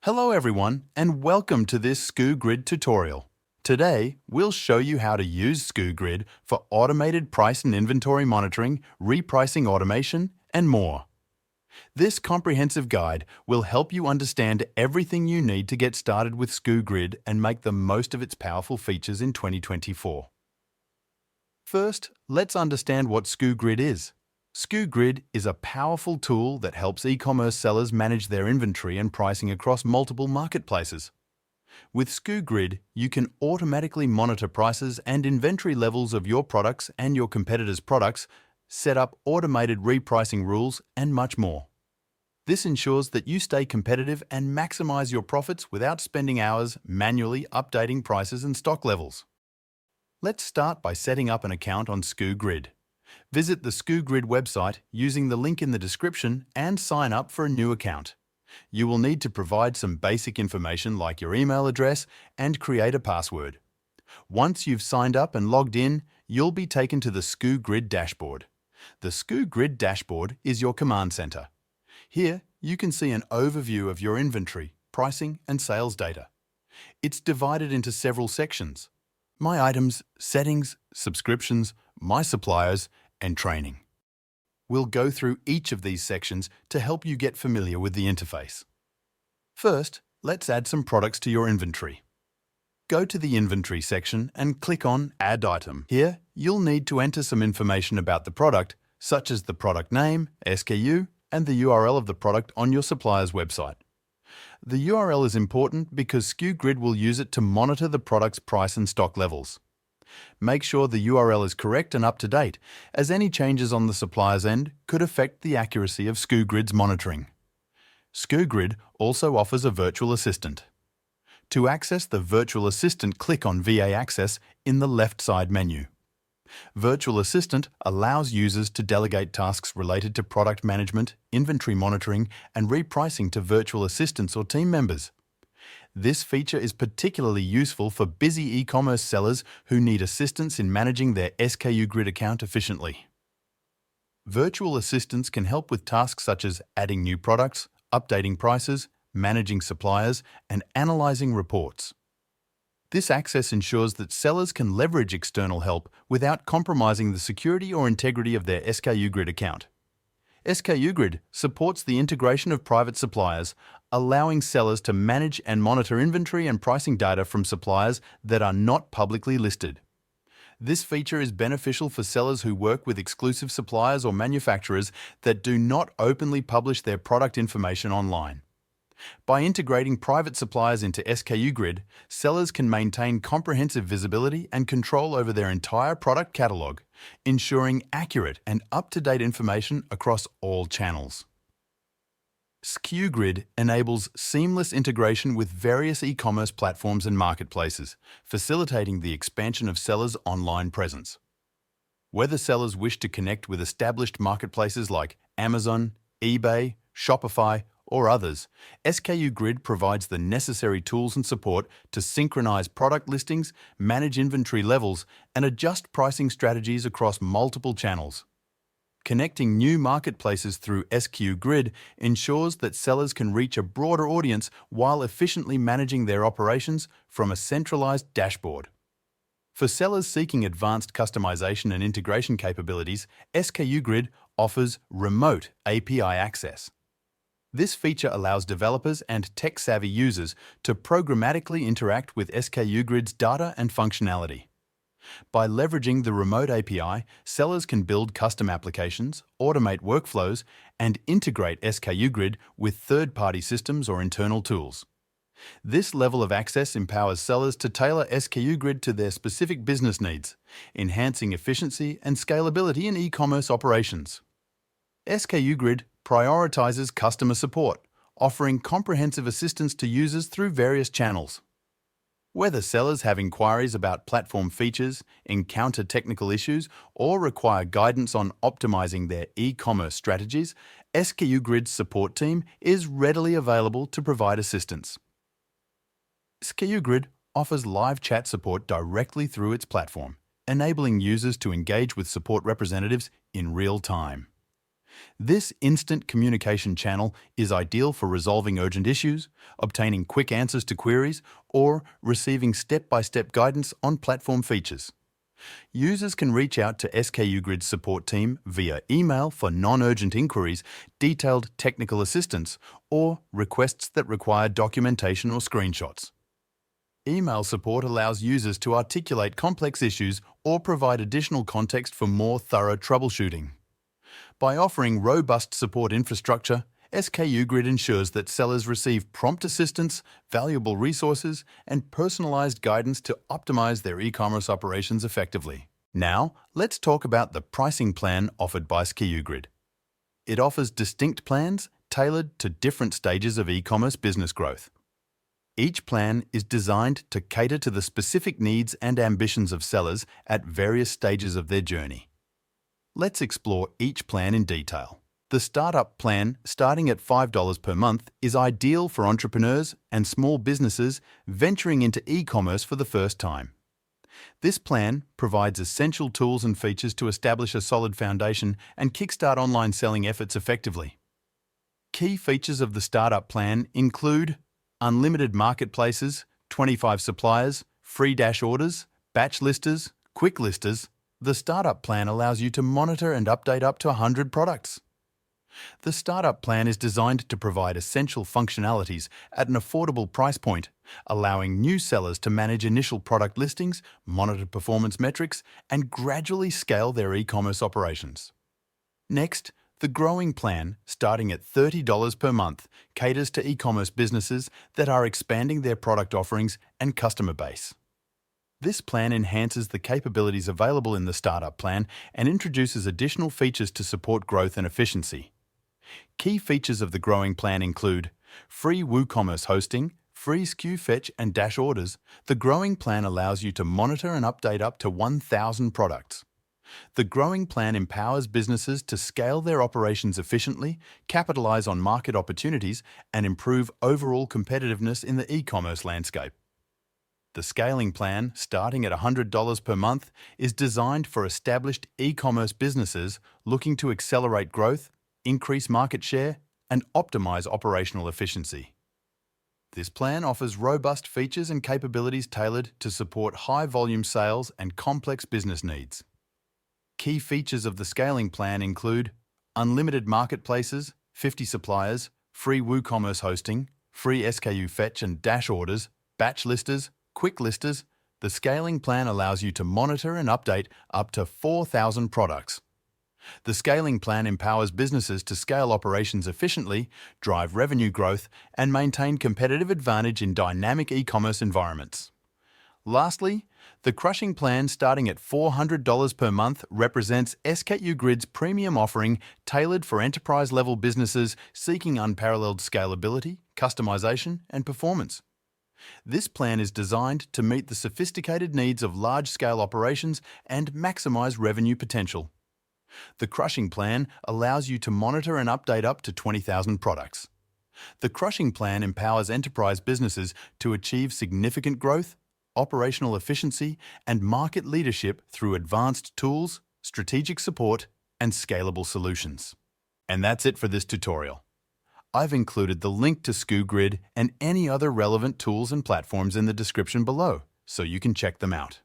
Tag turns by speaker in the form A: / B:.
A: Hello everyone and welcome to this Sku Grid tutorial. Today, we'll show you how to use Sku Grid for automated price and inventory monitoring, repricing automation, and more. This comprehensive guide will help you understand everything you need to get started with Sku Grid and make the most of its powerful features in 2024. First, let's understand what Sku Grid is. Sku Grid is a powerful tool that helps e-commerce sellers manage their inventory and pricing across multiple marketplaces. With Sku Grid, you can automatically monitor prices and inventory levels of your products and your competitors' products, set up automated repricing rules, and much more. This ensures that you stay competitive and maximize your profits without spending hours manually updating prices and stock levels. Let's start by setting up an account on Sku Grid. Visit the Sku Grid website using the link in the description and sign up for a new account. You will need to provide some basic information like your email address and create a password. Once you've signed up and logged in, you'll be taken to the Sku Grid dashboard. The Sku Grid dashboard is your command center. Here, you can see an overview of your inventory, pricing, and sales data. It's divided into several sections: My Items, Settings, Subscriptions, My Suppliers, and Training. We'll go through each of these sections to help you get familiar with the interface. First, let's add some products to your inventory. Go to the Inventory section and click on Add Item. Here, you'll need to enter some information about the product, such as the product name, SKU, and the URL of the product on your supplier's website. The URL is important because Sku Grid will use it to monitor the product's price and stock levels. Make sure the URL is correct and up to date, as any changes on the supplier's end could affect the accuracy of Sku Grid's monitoring. Sku Grid also offers a virtual assistant. To access the virtual assistant, click on VA Access in the left side menu. Virtual Assistant allows users to delegate tasks related to product management, inventory monitoring, and repricing to virtual assistants or team members. This feature is particularly useful for busy e-commerce sellers who need assistance in managing their Sku Grid account efficiently. Virtual assistants can help with tasks such as adding new products, updating prices, managing suppliers, and analyzing reports. This access ensures that sellers can leverage external help without compromising the security or integrity of their Sku Grid account. Sku Grid supports the integration of private suppliers, allowing sellers to manage and monitor inventory and pricing data from suppliers that are not publicly listed. This feature is beneficial for sellers who work with exclusive suppliers or manufacturers that do not openly publish their product information online. By integrating private suppliers into Sku Grid, sellers can maintain comprehensive visibility and control over their entire product catalog, ensuring accurate and up-to-date information across all channels. Sku Grid enables seamless integration with various e-commerce platforms and marketplaces, facilitating the expansion of sellers' online presence. Whether sellers wish to connect with established marketplaces like Amazon, eBay, Shopify, or others, Sku Grid provides the necessary tools and support to synchronize product listings, manage inventory levels, and adjust pricing strategies across multiple channels. Connecting new marketplaces through Sku Grid ensures that sellers can reach a broader audience while efficiently managing their operations from a centralized dashboard. For sellers seeking advanced customization and integration capabilities, Sku Grid offers remote API access. This feature allows developers and tech-savvy users to programmatically interact with Sku Grid's data and functionality. By leveraging the remote API, sellers can build custom applications, automate workflows, and integrate Sku Grid with third-party systems or internal tools. This level of access empowers sellers to tailor Sku Grid to their specific business needs, enhancing efficiency and scalability in e-commerce operations. Sku Grid prioritizes customer support, offering comprehensive assistance to users through various channels. Whether sellers have inquiries about platform features, encounter technical issues, or require guidance on optimizing their e-commerce strategies, Sku Grid's support team is readily available to provide assistance. Sku Grid offers live chat support directly through its platform, enabling users to engage with support representatives in real time. This instant communication channel is ideal for resolving urgent issues, obtaining quick answers to queries, or receiving step-by-step guidance on platform features. Users can reach out to Sku Grid's support team via email for non-urgent inquiries, detailed technical assistance, or requests that require documentation or screenshots. Email support allows users to articulate complex issues or provide additional context for more thorough troubleshooting. By offering robust support infrastructure, Sku Grid ensures that sellers receive prompt assistance, valuable resources, and personalized guidance to optimize their e-commerce operations effectively. Now, let's talk about the pricing plan offered by Sku Grid. It offers distinct plans tailored to different stages of e-commerce business growth. Each plan is designed to cater to the specific needs and ambitions of sellers at various stages of their journey. Let's explore each plan in detail. The startup plan, starting at $5 per month, is ideal for entrepreneurs and small businesses venturing into e-commerce for the first time. This plan provides essential tools and features to establish a solid foundation and kickstart online selling efforts effectively. Key features of the startup plan include unlimited marketplaces, 25 suppliers, free dash orders, batch listers, quick listers. The startup plan allows you to monitor and update up to 100 products. The startup plan is designed to provide essential functionalities at an affordable price point, allowing new sellers to manage initial product listings, monitor performance metrics, and gradually scale their e-commerce operations. Next, the growing plan, starting at $30 per month, caters to e-commerce businesses that are expanding their product offerings and customer base. This plan enhances the capabilities available in the startup plan and introduces additional features to support growth and efficiency. Key features of the growing plan include free WooCommerce hosting, free SKU fetch and dash orders. The growing plan allows you to monitor and update up to 1,000 products. The growing plan empowers businesses to scale their operations efficiently, capitalize on market opportunities, and improve overall competitiveness in the e-commerce landscape. The scaling plan, starting at $100 per month, is designed for established e-commerce businesses looking to accelerate growth, increase market share, and optimize operational efficiency. This plan offers robust features and capabilities tailored to support high-volume sales and complex business needs. Key features of the scaling plan include unlimited marketplaces, 50 suppliers, free WooCommerce hosting, free SKU fetch and dash orders, batch listers, quick listers. The scaling plan allows you to monitor and update up to 4,000 products. The scaling plan empowers businesses to scale operations efficiently, drive revenue growth, and maintain competitive advantage in dynamic e-commerce environments. Lastly, the crushing plan starting at $400 per month represents Sku Grid's premium offering tailored for enterprise-level businesses seeking unparalleled scalability, customization, and performance. This plan is designed to meet the sophisticated needs of large-scale operations and maximize revenue potential. The crushing plan allows you to monitor and update up to 20,000 products. The crushing plan empowers enterprise businesses to achieve significant growth, operational efficiency, and market leadership through advanced tools, strategic support, and scalable solutions. And that's it for this tutorial. I've included the link to Sku Grid and any other relevant tools and platforms in the description below, so you can check them out.